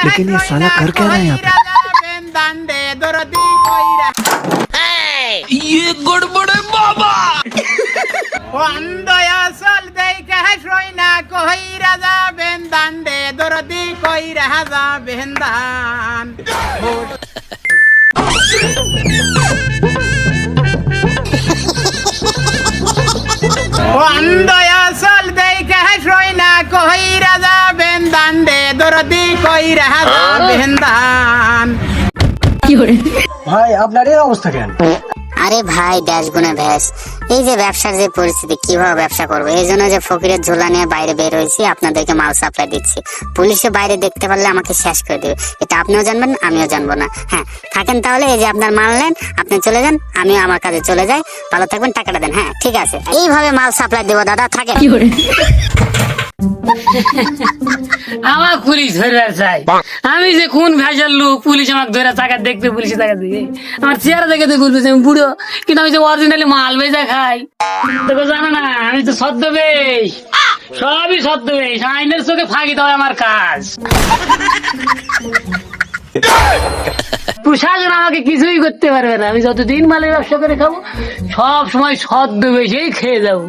लेकिन ये साला कर क्या रहा है यहाँ पे? ये गड़बड़ है बाबा। ভাই আপনার এই অবস্থা কেন? আরে ভাই দেশ গুনে ভ্যাস, এই যে ব্যবসার যে পরিস্থিতি, কিভাবে ব্যবসা করবো, এই জন্য যে ফকিরের ঝোলা নিয়ে বাইরে বের হয়েছি, আপনাদেরকে মাল সাপ্লাই দিচ্ছি। পুলিশে বাইরে দেখতে পারলে আমাকে শেষ করে দেবে, এটা আপনিও জানবেন আমিও জানবো না। হ্যাঁ থাকেন তাহলে, এই যে আপনার মাল নেন, আপনি চলে যান, আমিও আমার কাজে চলে যাই। ভালো থাকবেন, টাকাটা দেন। হ্যাঁ ঠিক আছে, এইভাবে মাল সাপ্লাই দেবো দাদা, থাকেন। আমার পুলিশ ধরে চাই, আমি যে কোন ভেজাল লোক, পুলিশ আমাকে ধরে টাকা দেখবে, পুলিশে টাকা দিবে। আমার চেহারা দেখে তো বলবে আমি বুড়ো, কিন্তু আমি যে অরিজিনালি মাল বেচা খাই। তোকে জানো না, আমি তো ছদ্মবেশ, সবই ছদ্মবেশ, আইনের চোখে ফাঁকি দেওয়া আমার কাজ। প্রশাসন আমাকে কিছুই করতে পারবে না, আমি যতদিন মালের ব্যবসা করে খাবো সব সময় ছদ্মবেশেই খেয়ে যাবো।